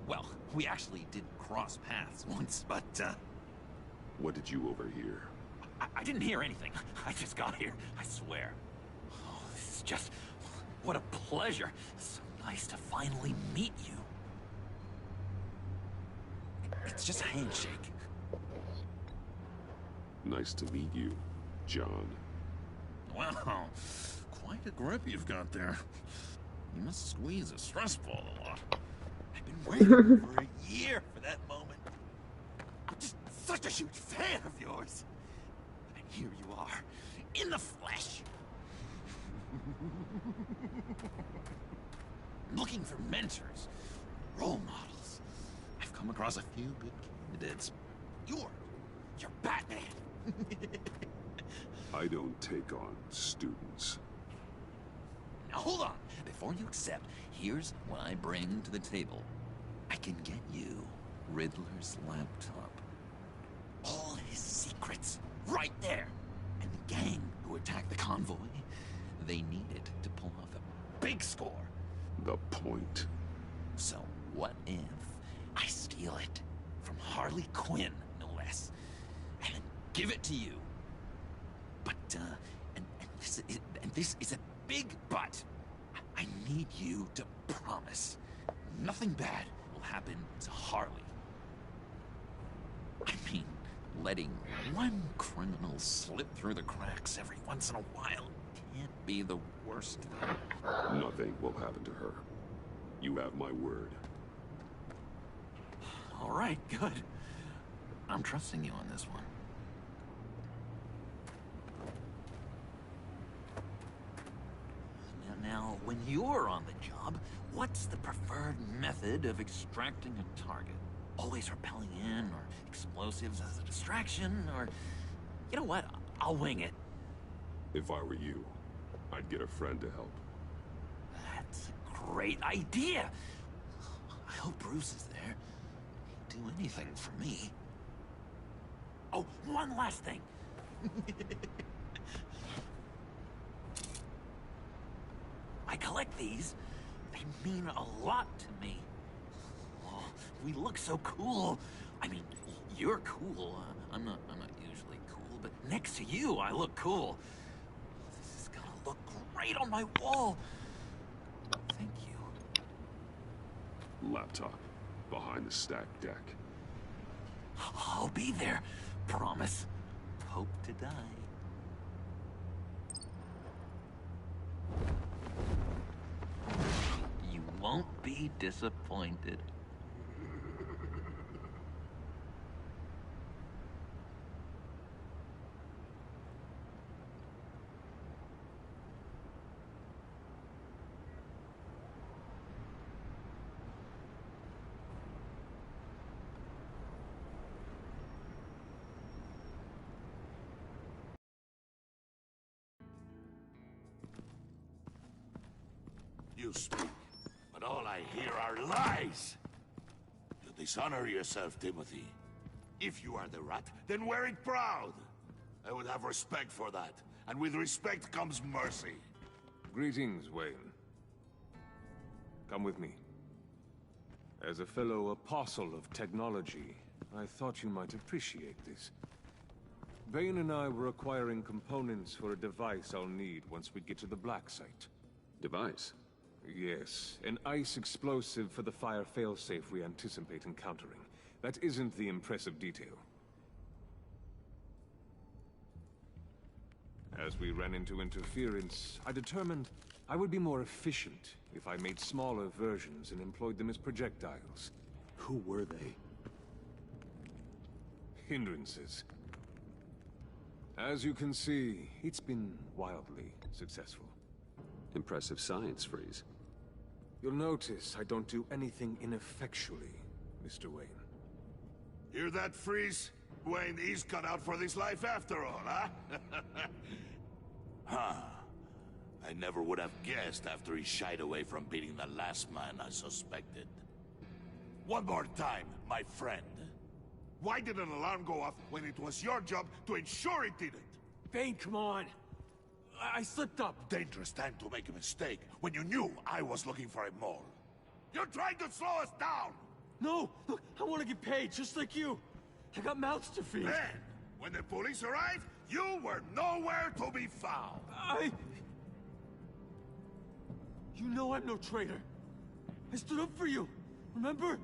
Well, we actually did cross paths once, but, What did you overhear? I didn't hear anything. I just got here, I swear. Oh, this is just... What a pleasure. So nice to finally meet you. It's just a handshake. Nice to meet you, John. Wow, quite a grip you've got there. You must squeeze a stress ball a lot. I've been waiting for a year for that moment. I'm just such a huge fan of yours. And here you are, in the flesh. Looking for mentors, role models. I've come come across a few good candidates. You're Batman. I don't take on students. Now hold on. Before you accept, here's what I bring to the table. I can get you Riddler's laptop. All his secrets, right there. And the gang who attacked the convoy, they need it to pull off a big score. The point. So what if I steal it from Harley Quinn, no less, and then give it to you? But, and this is a big but. I need you to promise nothing bad will happen to Harley. I mean, letting one criminal slip through the cracks every once in a while can't be the worst thing. Nothing will happen to her. You have my word. All right, good. I'm trusting you on this one. Now, when you're on the job, what's the preferred method of extracting a target? Always rappelling in, or explosives as a distraction, or... You know what? I'll wing it. If I were you, I'd get a friend to help. That's a great idea! I hope Bruce is there. He'd do anything for me. Oh, one last thing! I collect these. They mean a lot to me. Oh, we look so cool. I mean, you're cool. I'm not usually cool, but next to you, I look cool. This is gonna look great on my wall. Thank you. Laptop. Behind the stacked deck. I'll be there. Promise. Hope to die. You won't be disappointed. You speak, but all I hear are lies. You dishonor yourself, Timothy. If you are the rat, then wear it proud. I would have respect for that, and with respect comes mercy. Greetings, Wayne. Come with me. As a fellow apostle of technology, I thought you might appreciate this. Bane and I were acquiring components for a device I'll need once we get to the Black Site. Device? Yes, an ice explosive for the fire failsafe we anticipate encountering. That isn't the impressive detail. As we ran into interference, I determined I would be more efficient if I made smaller versions and employed them as projectiles. Who were they? Hindrances. As you can see, it's been wildly successful. Impressive science, Freeze. You'll notice I don't do anything ineffectually, Mr. Wayne. Hear that, Freeze? Wayne is cut out for this life after all, huh? Huh. I never would have guessed after he shied away from beating the last man I suspected. One more time, my friend. Why did an alarm go off when it was your job to ensure it didn't? Bane, come on! I slipped up! Dangerous time to make a mistake when you knew I was looking for a mole. You're trying to slow us down! No! Look, I want to get paid, just like you! I got mouths to feed! Then, when the police arrived, you were nowhere to be found! You know I'm no traitor! I stood up for you, remember?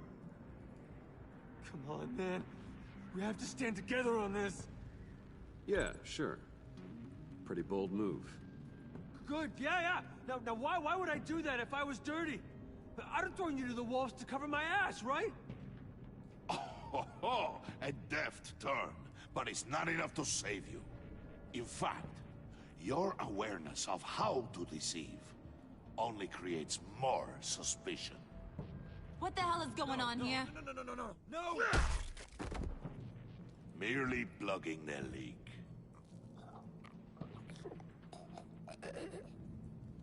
Come on, man. We have to stand together on this! Yeah, sure. Pretty bold move. Good, yeah. Now why would I do that if I was dirty? I'd have thrown you to the wolves to cover my ass, right? Oh, a deft turn, but it's not enough to save you. In fact, your awareness of how to deceive only creates more suspicion. What the hell is going on here? No! Merely plugging their leak.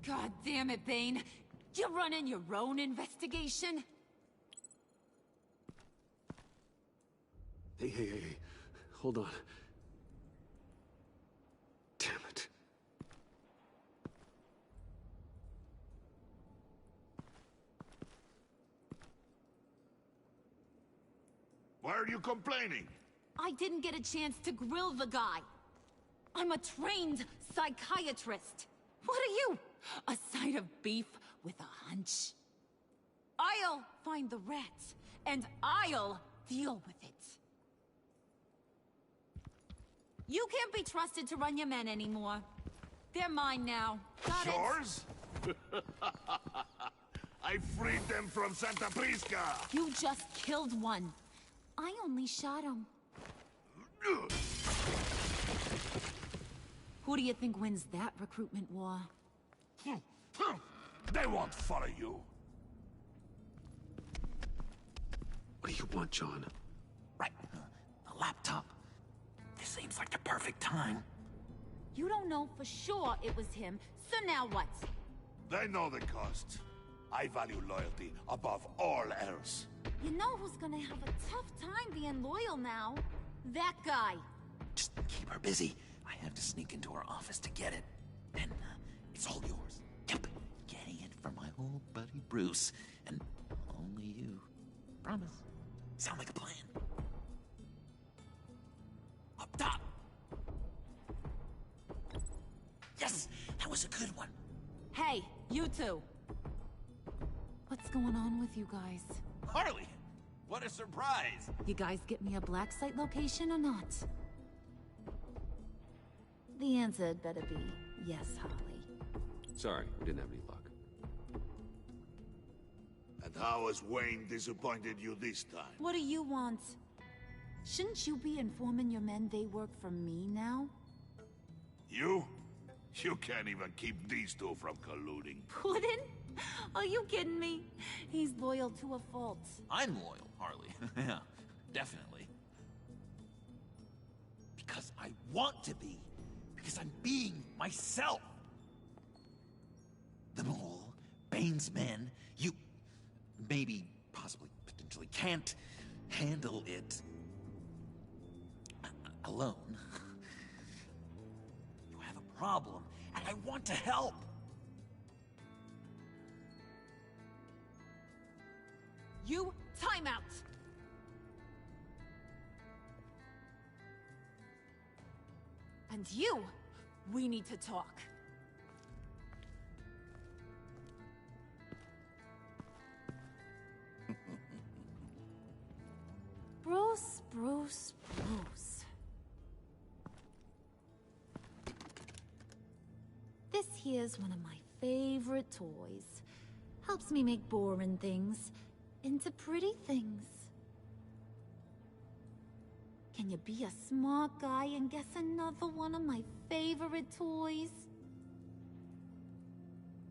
God damn it, Bane. You're running your own investigation? Hey. Hold on. Damn it. Why are you complaining? I didn't get a chance to grill the guy. I'm a trained psychiatrist. What are you? A side of beef with a hunch? I'll find the rats, and I'll deal with it. You can't be trusted to run your men anymore. They're mine now. Got it? Yours? I freed them from Santa Prisca! You just killed one. I only shot him. Who do you think wins that recruitment war? They won't follow you. What do you want, John? Right. A laptop. This seems like the perfect time. You don't know for sure it was him, so now what? They know the cost. I value loyalty above all else. You know who's gonna have a tough time being loyal now? That guy. Just keep her busy. I have to sneak into her office to get it. Then, it's all yours. Yep. Getting it from my old buddy Bruce. And only you. Promise. Sound like a plan? Up top! Yes! That was a good one. Hey, you two. What's going on with you guys? Harley! What a surprise! You guys get me a black site location or not? The answer had better be yes, Harley. Sorry, we didn't have any luck. And how has Wayne disappointed you this time? What do you want? Shouldn't you be informing your men they work for me now? You? You can't even keep these two from colluding. Puddin'? Are you kidding me? He's loyal to a fault. I'm loyal, Harley. Yeah, definitely. Because I want to be. Because I'm being myself. The Mole, Bane's men, you maybe, possibly, potentially can't handle it alone. You have a problem, and I want to help. You, time out! And you, we need to talk. Bruce. This here's one of my favorite toys. Helps me make boring things into pretty things. Can you be a smart guy and guess another one of my favorite toys?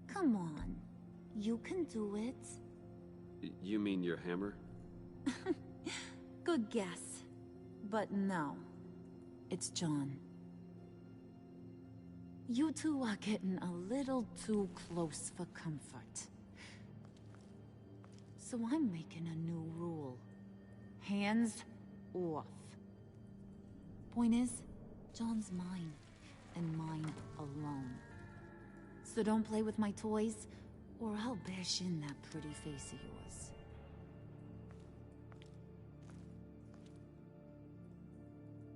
Come on, you can do it. You mean your hammer? Good guess. But no, it's John. You two are getting a little too close for comfort. So I'm making a new rule. Hands off. Point is, John's mine, and mine alone. So don't play with my toys, or I'll bash in that pretty face of yours.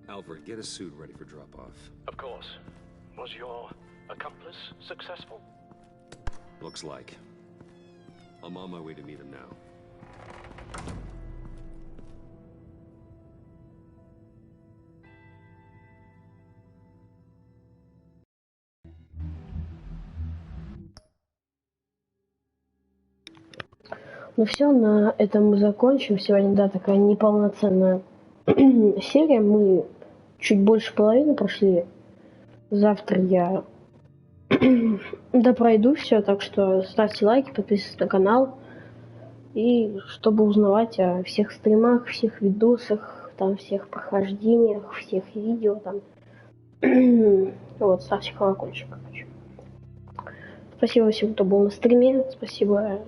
Alfred, get a suit ready for drop-off. Of course. Was your accomplice successful? Looks like. I'm on my way to meet him now. Ну все, на этом мы закончим. Сегодня, да, такая неполноценная серия. Мы чуть больше половины прошли. Завтра я допройду все, так что ставьте лайки, подписывайтесь на канал. И чтобы узнавать о всех стримах, всех видосах, там всех прохождениях, всех видео, там. Вот, ставьте колокольчик, короче. Спасибо всем, кто был на стриме. Спасибо,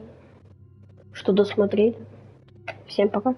что досмотрели. Всем пока.